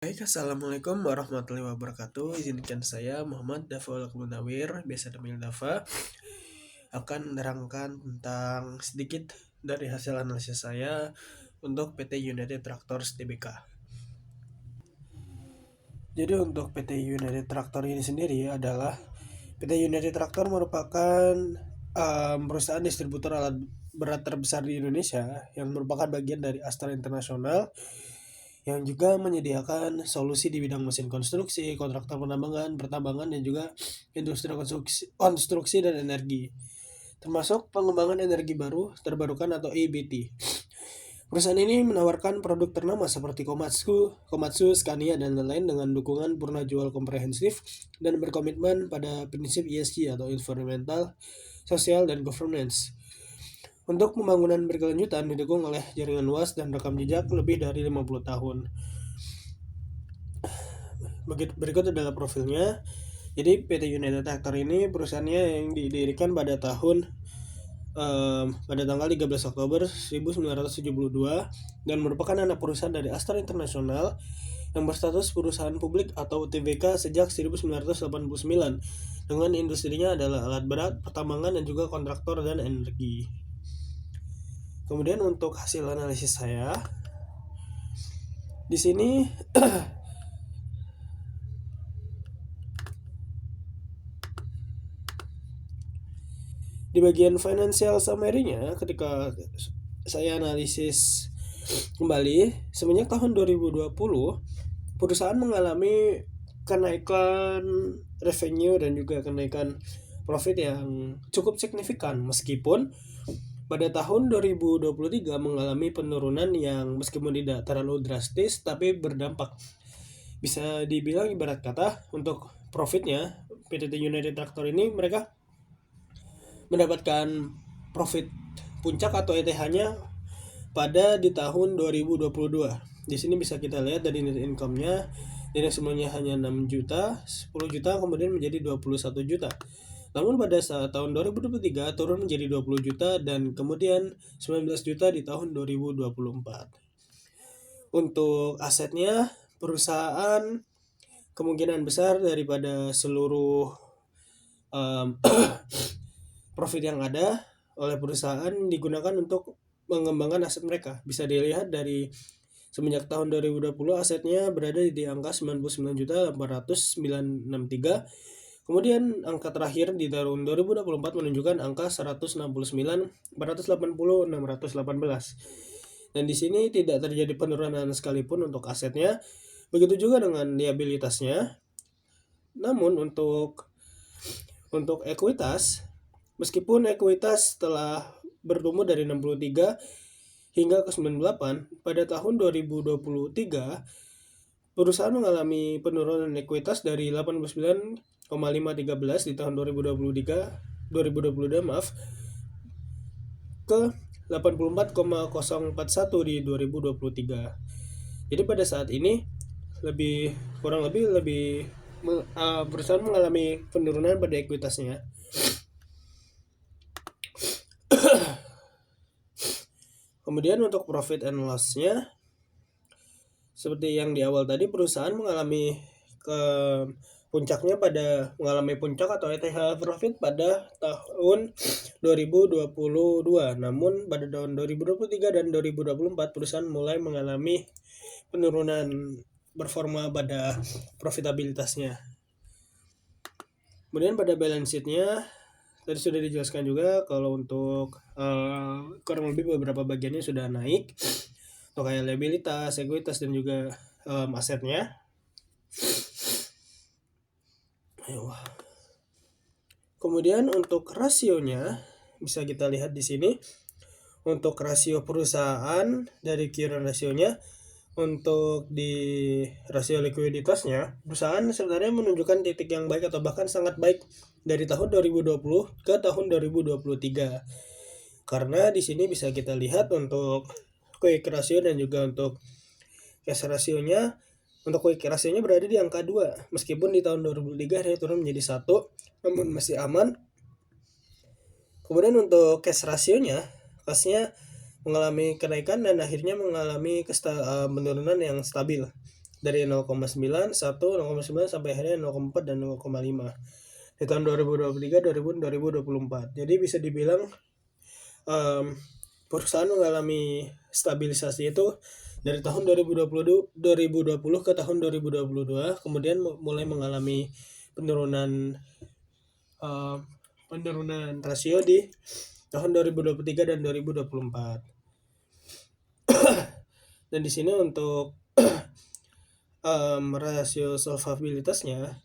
Baik, Assalamualaikum warahmatullahi wabarakatuh. Izinkan saya Muhammad Dafal Munawir, biasa dipanggil Dafa, akan menerangkan tentang sedikit dari hasil analisis saya untuk PT United Tractors Tbk. Jadi untuk PT United Tractor ini sendiri adalah PT United Tractor merupakan perusahaan distributor alat berat terbesar di Indonesia yang merupakan bagian dari Astra International yang juga menyediakan solusi di bidang mesin konstruksi, kontraktor penambangan, pertambangan, dan juga industri konstruksi dan energi, termasuk pengembangan energi baru terbarukan atau EBT. Perusahaan ini menawarkan produk ternama seperti Komatsu, Scania, dan lain-lain dengan dukungan purna jual komprehensif dan berkomitmen pada prinsip ESG atau Environmental, Social, dan Governance. Untuk pembangunan berkelanjutan didukung oleh jaringan luas dan rekam jejak lebih dari 50 tahun. Berikut adalah profilnya. Jadi PT United Tractor ini perusahaannya yang didirikan pada tanggal 13 Oktober 1972 dan merupakan anak perusahaan dari Astra International yang berstatus perusahaan publik atau TBK sejak 1989 dengan industrinya adalah alat berat, pertambangan, dan juga kontraktor dan energi. Kemudian untuk hasil analisis saya di sini di bagian financial summary-nya ketika saya analisis kembali semenjak tahun 2020 perusahaan mengalami kenaikan revenue dan juga kenaikan profit yang cukup signifikan meskipun pada tahun 2023 mengalami penurunan yang meskipun tidak terlalu drastis tapi berdampak. Bisa dibilang ibarat kata untuk profitnya PT United Tractor ini mereka mendapatkan profit puncak atau ETH-nya pada di tahun 2022. Di sini bisa kita lihat dari net income-nya yang sebelumnya hanya 6 juta, 10 juta kemudian menjadi 21 juta. Namun pada saat tahun 2023 turun menjadi 20 juta dan kemudian 19 juta di tahun 2024. Untuk asetnya, perusahaan kemungkinan besar daripada seluruh profit yang ada oleh perusahaan digunakan untuk mengembangkan aset mereka. Bisa dilihat dari semenjak tahun 2020 asetnya berada di angka 99.863. Kemudian angka terakhir di tahun 2024 menunjukkan angka 169.480.618. Dan di sini tidak terjadi penurunan sekalipun untuk asetnya. Begitu juga dengan liabilitasnya. Namun untuk ekuitas, meskipun ekuitas telah bertumbuh dari 63 hingga ke 98, pada tahun 2023 perusahaan mengalami penurunan ekuitas dari 89,513 di tahun 2022 ke 84,041 di 2023. Jadi pada saat ini perusahaan mengalami penurunan pada ekuitasnya. Kemudian untuk profit and loss-nya seperti yang di awal tadi, perusahaan mengalami mengalami puncak atau ETH profit pada tahun 2022. Namun pada tahun 2023 dan 2024 perusahaan mulai mengalami penurunan performa pada profitabilitasnya. Kemudian pada balance sheet-nya tadi sudah dijelaskan juga kalau untuk kurang lebih beberapa bagiannya sudah naik. Untuk kayak liabilitas, ekuitas, dan juga asetnya. Kemudian untuk rasionya bisa kita lihat di sini. Untuk rasio perusahaan dari current rasionya, untuk di rasio likuiditasnya, perusahaan sebenarnya menunjukkan titik yang baik atau bahkan sangat baik dari tahun 2020 ke tahun 2023. Karena di sini bisa kita lihat untuk quick ratio dan juga untuk cash ratio-nya. Untuk quick ratio-nya berada di angka 2 meskipun di tahun 2003 dia turun menjadi 1, namun masih aman. Kemudian untuk cash ratio-nya, cashnya mengalami kenaikan dan akhirnya mengalami penurunan yang stabil. dari 0,9, 1, 0,9 sampai akhirnya 0,4 dan 0,5 di tahun 2023, 2024. Jadi bisa dibilang perusahaan mengalami stabilisasi itu dari tahun 2020 ke tahun 2022, kemudian mulai mengalami penurunan rasio di tahun 2023 dan 2024. Dan di sini untuk rasio solvabilitasnya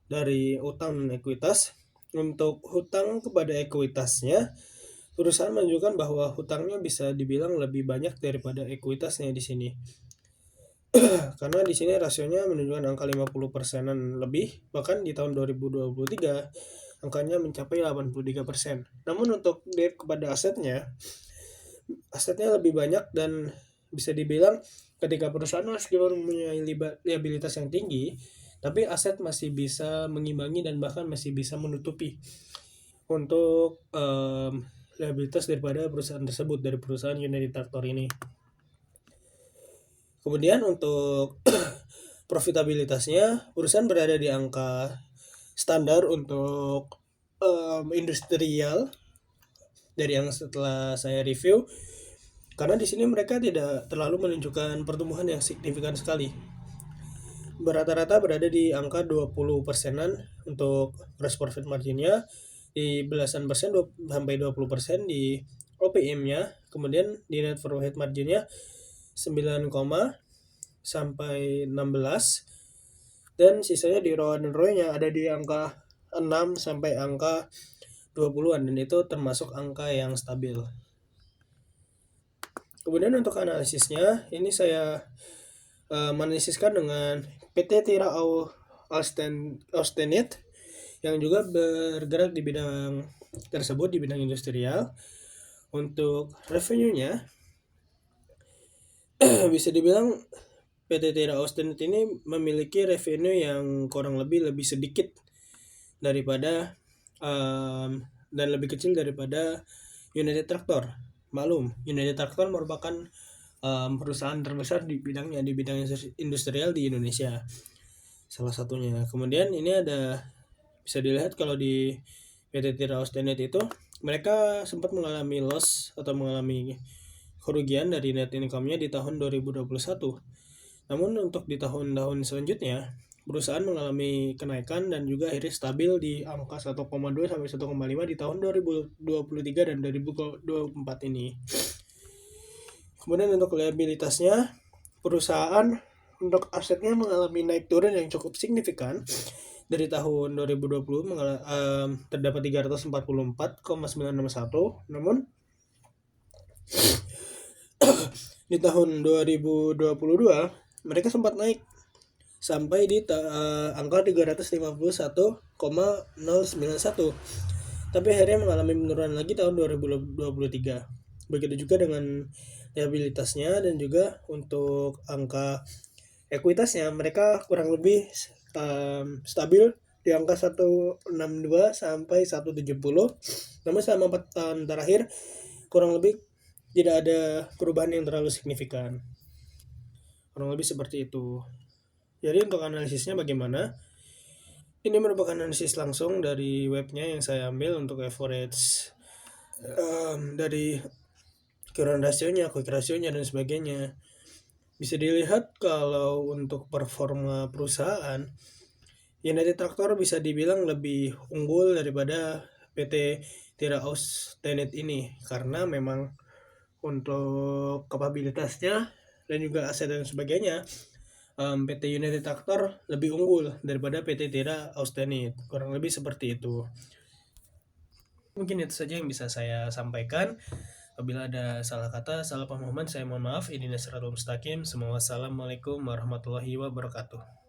dari utang dan ekuitas, untuk hutang kepada ekuitasnya perusahaan menunjukkan bahwa hutangnya bisa dibilang lebih banyak daripada ekuitasnya di sini. Karena di sini rasionya menunjukkan angka 50%-an lebih, bahkan di tahun 2023 angkanya mencapai 83%. Namun untuk debt kepada asetnya lebih banyak, dan bisa dibilang ketika perusahaan meskipun mempunyai liabilitas yang tinggi, tapi aset masih bisa mengimbangi dan bahkan masih bisa menutupi untuk liabilitas daripada perusahaan tersebut, dari perusahaan United Tractor ini. Kemudian untuk profitabilitasnya, perusahaan berada di angka standar untuk industrial dari yang setelah saya review, karena di sini mereka tidak terlalu menunjukkan pertumbuhan yang signifikan sekali. Rata-rata berada di angka 20%-an untuk gross profit marginnya, di belasan persen sampai 20% di OPM-nya, kemudian di net profit marginnya 9, sampai 16, dan sisanya di ROA dan ROE-nya ada di angka 6 sampai angka 20-an, dan itu termasuk angka yang stabil. Kemudian untuk analisisnya, ini saya menganalisiskan dengan PT Tira Austenit yang juga bergerak di bidang tersebut, di bidang industrial. Untuk revenue-nya bisa dibilang PT Tira Austenit ini memiliki revenue yang kurang lebih sedikit daripada dan lebih kecil daripada United Tractor. Maklum, United Tractor merupakan perusahaan terbesar di bidang industrial di Indonesia, salah satunya. Kemudian ini bisa dilihat kalau di PT Tira Austenit itu mereka sempat mengalami loss atau mengalami kerugian dari net income-nya di tahun 2021. Namun untuk di tahun-tahun selanjutnya, perusahaan mengalami kenaikan dan juga akhirnya stabil di angka 1,2 sampai 1,5 di tahun 2023 dan 2024 ini. Kemudian untuk liabilitasnya, perusahaan untuk asetnya mengalami naik turun yang cukup signifikan. Dari tahun 2020 terdapat 344,961, namun di tahun 2022 mereka sempat naik sampai di angka 351,091, tapi akhirnya mengalami penurunan lagi tahun 2023. Begitu juga dengan liabilitasnya, dan juga untuk angka ekuitasnya mereka kurang lebih stabil di angka 162 sampai 170. Namun selama 4 tahun terakhir kurang lebih tidak ada perubahan yang terlalu signifikan. Kurang lebih seperti itu. Jadi untuk analisisnya bagaimana? Ini merupakan analisis langsung dari webnya yang saya ambil untuk average dari current rasionya, quick rasionya, dan sebagainya. Bisa dilihat kalau untuk performa perusahaan, United Tractor bisa dibilang lebih unggul daripada PT Tira Austenit ini, karena memang untuk kapabilitasnya dan juga aset dan sebagainya, PT United Tractor lebih unggul daripada PT Tira Austenit. Kurang lebih seperti itu. Mungkin itu saja yang bisa saya sampaikan. Apabila ada salah kata, salah pemahaman, saya mohon maaf. Ini Nasrul Mustaqim. Assalamualaikum warahmatullahi wabarakatuh.